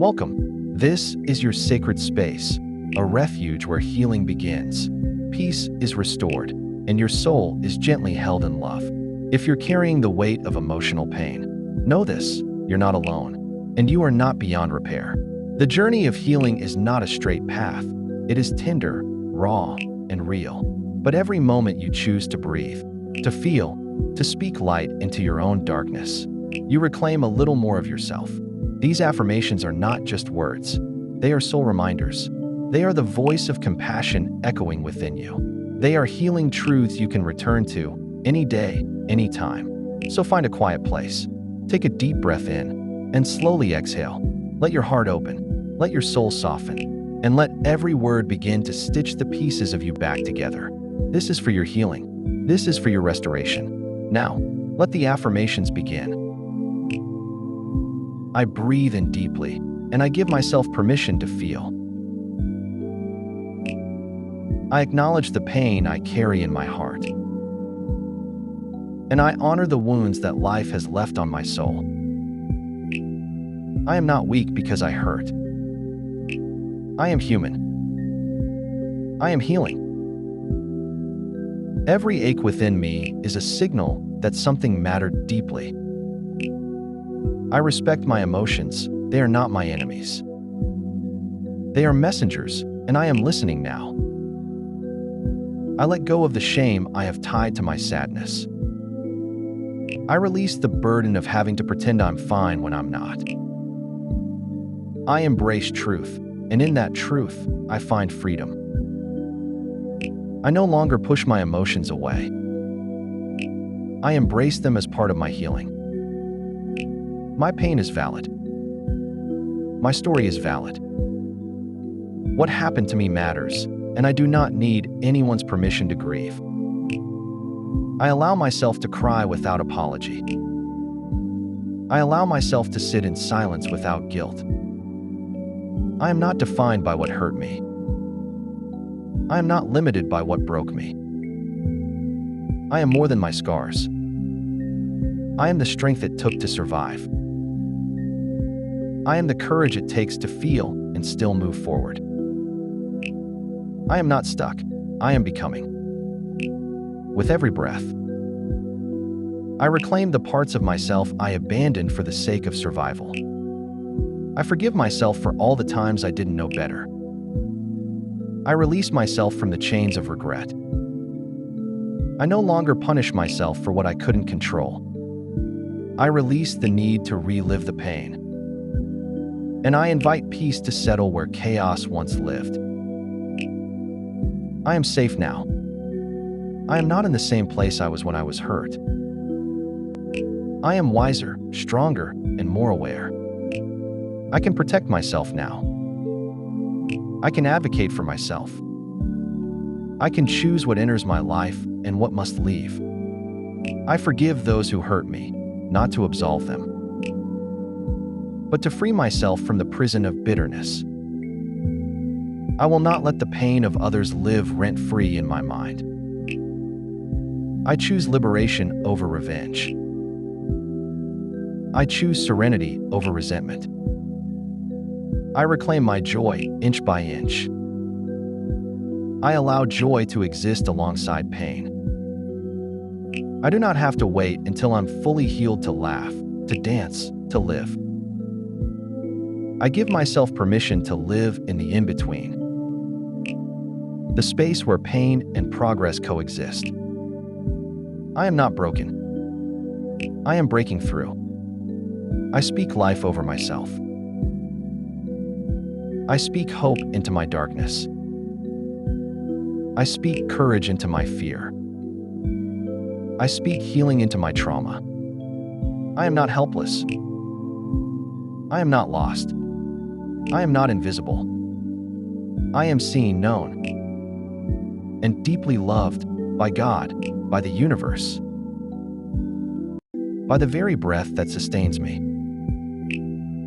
Welcome. This is your sacred space, a refuge where healing begins. Peace is restored, and your soul is gently held in love. If you're carrying the weight of emotional pain, know this: you're not alone, and you are not beyond repair. The journey of healing is not a straight path. It is tender, raw, and real. But every moment you choose to breathe, to feel, to speak light into your own darkness, you reclaim a little more of yourself. These affirmations are not just words. They are soul reminders. They are the voice of compassion echoing within you. They are healing truths you can return to any day, any time. So find a quiet place. Take a deep breath in and slowly exhale. Let your heart open. Let your soul soften. And let every word begin to stitch the pieces of you back together. This is for your healing. This is for your restoration. Now, let the affirmations begin. I breathe in deeply, and I give myself permission to feel. I acknowledge the pain I carry in my heart. And I honor the wounds that life has left on my soul. I am not weak because I hurt. I am human. I am healing. Every ache within me is a signal that something mattered deeply. I respect my emotions. They are not my enemies. They are messengers, and I am listening now. I let go of the shame I have tied to my sadness. I release the burden of having to pretend I'm fine when I'm not. I embrace truth, and in that truth, I find freedom. I no longer push my emotions away. I embrace them as part of my healing. My pain is valid. My story is valid. What happened to me matters, and I do not need anyone's permission to grieve. I allow myself to cry without apology. I allow myself to sit in silence without guilt. I am not defined by what hurt me. I am not limited by what broke me. I am more than my scars. I am the strength it took to survive. I am the courage it takes to feel and still move forward. I am not stuck. I am becoming. With every breath, I reclaim the parts of myself I abandoned for the sake of survival. I forgive myself for all the times I didn't know better. I release myself from the chains of regret. I no longer punish myself for what I couldn't control. I release the need to relive the pain. And I invite peace to settle where chaos once lived. I am safe now. I am not in the same place I was when I was hurt. I am wiser, stronger, and more aware. I can protect myself now. I can advocate for myself. I can choose what enters my life and what must leave. I forgive those who hurt me, not to absolve them, but to free myself from the prison of bitterness. I will not let the pain of others live rent-free in my mind. I choose liberation over revenge. I choose serenity over resentment. I reclaim my joy inch by inch. I allow joy to exist alongside pain. I do not have to wait until I'm fully healed to laugh, to dance, to live. I give myself permission to live in the in-between, the space where pain and progress coexist. I am not broken. I am breaking through. I speak life over myself. I speak hope into my darkness. I speak courage into my fear. I speak healing into my trauma. I am not helpless. I am not lost. I am not invisible. I am seen, known, and deeply loved by God, by the universe, by the very breath that sustains me.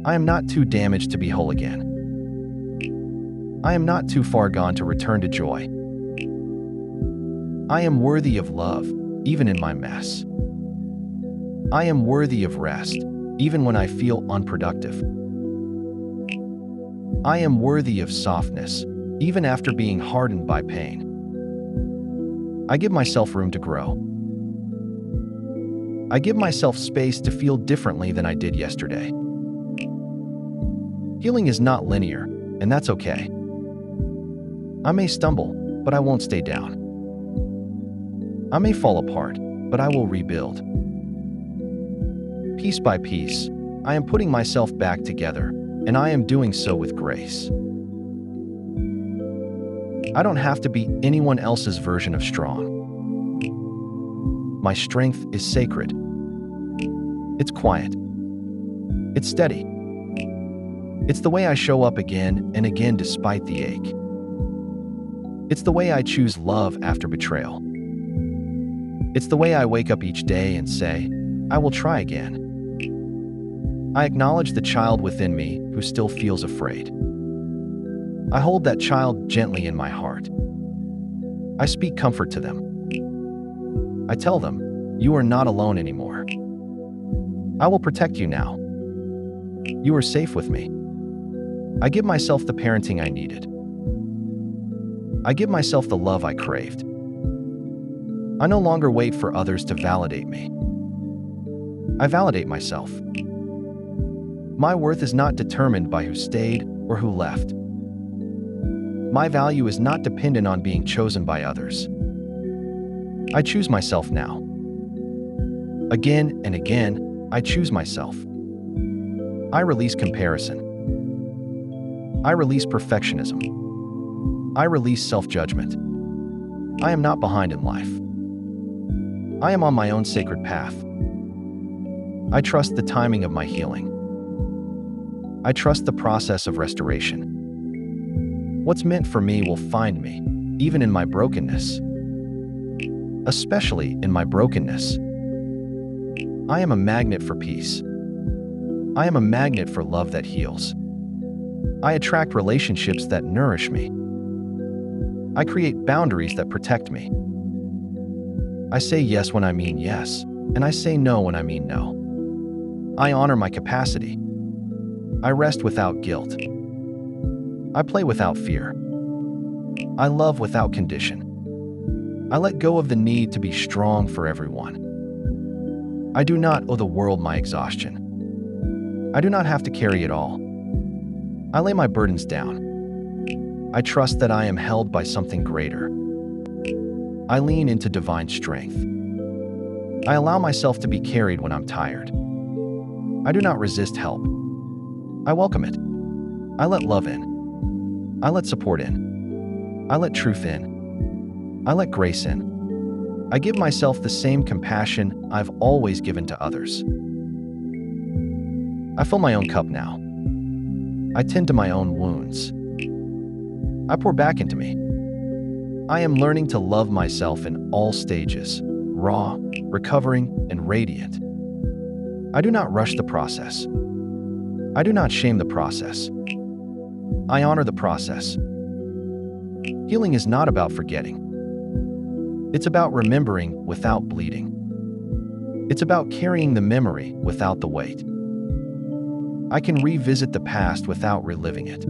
I am not too damaged to be whole again. I am not too far gone to return to joy. I am worthy of love, even in my mess. I am worthy of rest, even when I feel unproductive. I am worthy of softness, even after being hardened by pain. I give myself room to grow. I give myself space to feel differently than I did yesterday. Healing is not linear, and that's okay. I may stumble, but I won't stay down. I may fall apart, but I will rebuild. Piece by piece, I am putting myself back together, and I am doing so with grace. I don't have to be anyone else's version of strong. My strength is sacred. It's quiet. It's steady. It's the way I show up again and again despite the ache. It's the way I choose love after betrayal. It's the way I wake up each day and say, I will try again. I acknowledge the child within me who still feels afraid. I hold that child gently in my heart. I speak comfort to them. I tell them, you are not alone anymore. I will protect you now. You are safe with me. I give myself the parenting I needed. I give myself the love I craved. I no longer wait for others to validate me. I validate myself. My worth is not determined by who stayed or who left. My value is not dependent on being chosen by others. I choose myself now. Again and again, I choose myself. I release comparison. I release perfectionism. I release self-judgment. I am not behind in life. I am on my own sacred path. I trust the timing of my healing. I trust the process of restoration. What's meant for me will find me, even in my brokenness. Especially in my brokenness. I am a magnet for peace. I am a magnet for love that heals. I attract relationships that nourish me. I create boundaries that protect me. I say yes when I mean yes, and I say no when I mean no. I honor my capacity. I rest without guilt. I play without fear. I love without condition. I let go of the need to be strong for everyone. I do not owe the world my exhaustion. I do not have to carry it all. I lay my burdens down. I trust that I am held by something greater. I lean into divine strength. I allow myself to be carried when I'm tired. I do not resist help. I welcome it. I let love in. I let support in. I let truth in. I let grace in. I give myself the same compassion I've always given to others. I fill my own cup now. I tend to my own wounds. I pour back into me. I am learning to love myself in all stages, raw, recovering, and radiant. I do not rush the process. I do not shame the process. I honor the process. Healing is not about forgetting. It's about remembering without bleeding. It's about carrying the memory without the weight. I can revisit the past without reliving it.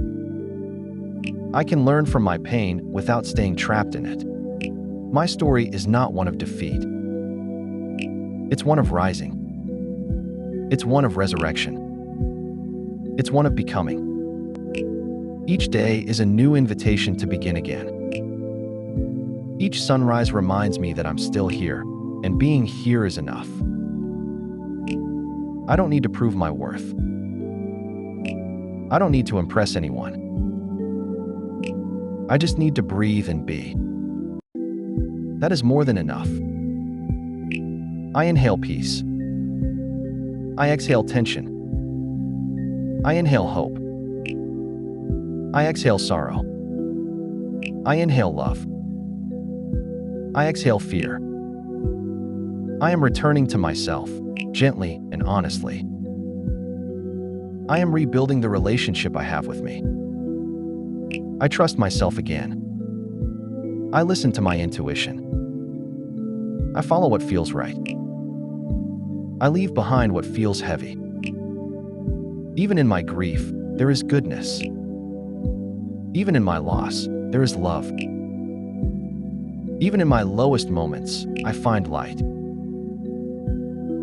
I can learn from my pain without staying trapped in it. My story is not one of defeat. It's one of rising. It's one of resurrection. It's one of becoming. Each day is a new invitation to begin again. Each sunrise reminds me that I'm still here, and being here is enough. I don't need to prove my worth. I don't need to impress anyone. I just need to breathe and be. That is more than enough. I inhale peace. I exhale tension. I inhale hope. I exhale sorrow. I inhale love. I exhale fear. I am returning to myself, gently and honestly. I am rebuilding the relationship I have with me. I trust myself again. I listen to my intuition. I follow what feels right. I leave behind what feels heavy. Even in my grief, there is goodness. Even in my loss, there is love. Even in my lowest moments, I find light.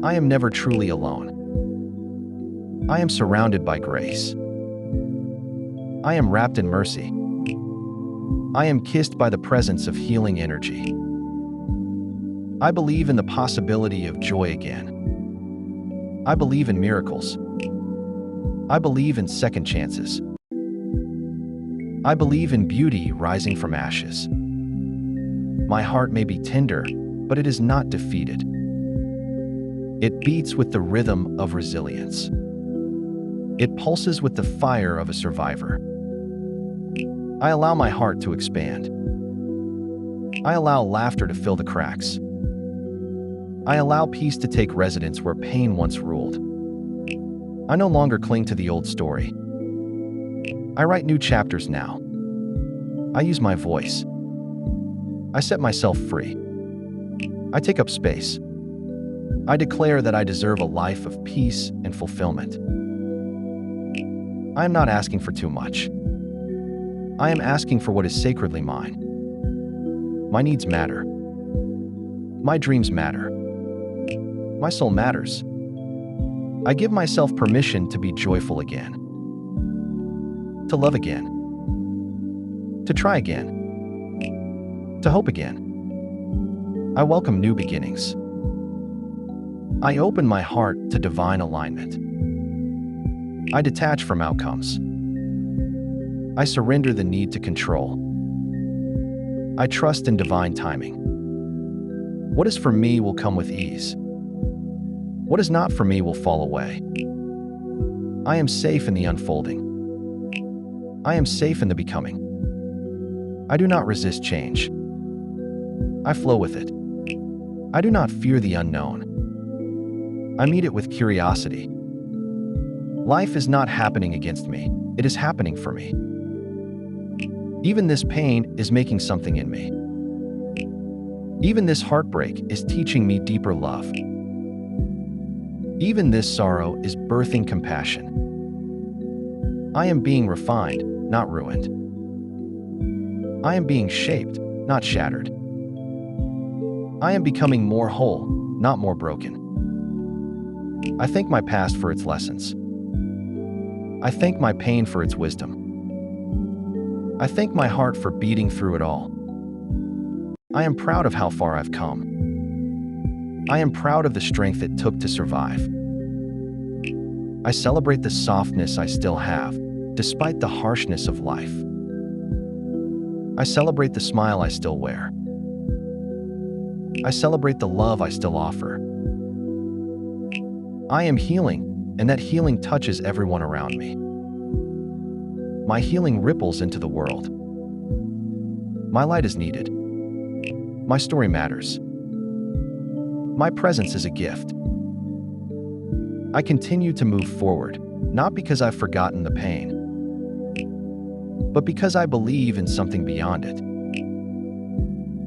I am never truly alone. I am surrounded by grace. I am wrapped in mercy. I am kissed by the presence of healing energy. I believe in the possibility of joy again. I believe in miracles. I believe in second chances. I believe in beauty rising from ashes. My heart may be tender, but it is not defeated. It beats with the rhythm of resilience. It pulses with the fire of a survivor. I allow my heart to expand. I allow laughter to fill the cracks. I allow peace to take residence where pain once ruled. I no longer cling to the old story. I write new chapters now. I use my voice. I set myself free. I take up space. I declare that I deserve a life of peace and fulfillment. I am not asking for too much. I am asking for what is sacredly mine. My needs matter. My dreams matter. My soul matters. I give myself permission to be joyful again. To love again. To try again. To hope again. I welcome new beginnings. I open my heart to divine alignment. I detach from outcomes. I surrender the need to control. I trust in divine timing. What is for me will come with ease. What is not for me will fall away. I am safe in the unfolding. I am safe in the becoming. I do not resist change. I flow with it. I do not fear the unknown. I meet it with curiosity. Life is not happening against me. It is happening for me. Even this pain is making something in me. Even this heartbreak is teaching me deeper love. Even this sorrow is birthing compassion. I am being refined, not ruined. I am being shaped, not shattered. I am becoming more whole, not more broken. I thank my past for its lessons. I thank my pain for its wisdom. I thank my heart for beating through it all. I am proud of how far I've come. I am proud of the strength it took to survive. I celebrate the softness I still have, despite the harshness of life. I celebrate the smile I still wear. I celebrate the love I still offer. I am healing, and that healing touches everyone around me. My healing ripples into the world. My light is needed. My story matters. My presence is a gift. I continue to move forward, not because I've forgotten the pain, but because I believe in something beyond it.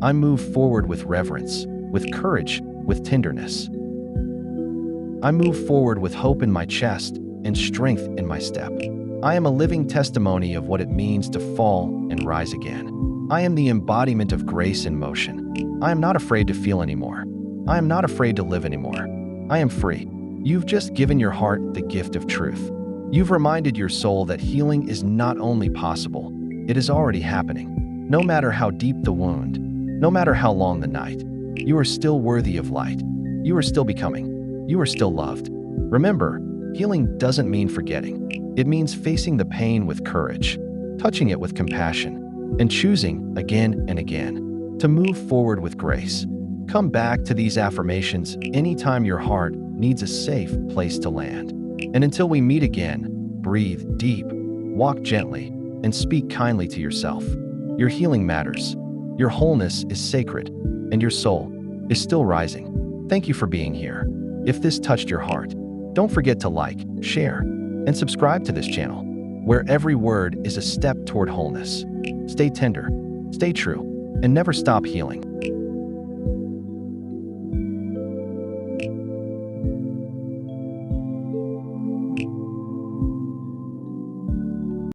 I move forward with reverence, with courage, with tenderness. I move forward with hope in my chest and strength in my step. I am a living testimony of what it means to fall and rise again. I am the embodiment of grace in motion. I am not afraid to feel anymore. I am not afraid to live anymore. I am free. You've just given your heart the gift of truth. You've reminded your soul that healing is not only possible, it is already happening. No matter how deep the wound, no matter how long the night, you are still worthy of light. You are still becoming. You are still loved. Remember, healing doesn't mean forgetting. It means facing the pain with courage, touching it with compassion, and choosing again and again to move forward with grace. Come back to these affirmations anytime your heart needs a safe place to land. And until we meet again, breathe deep, walk gently, and speak kindly to yourself. Your healing matters. Your wholeness is sacred, and your soul is still rising. Thank you for being here. If this touched your heart, don't forget to like, share, and subscribe to this channel, where every word is a step toward wholeness. Stay tender, stay true, and never stop healing.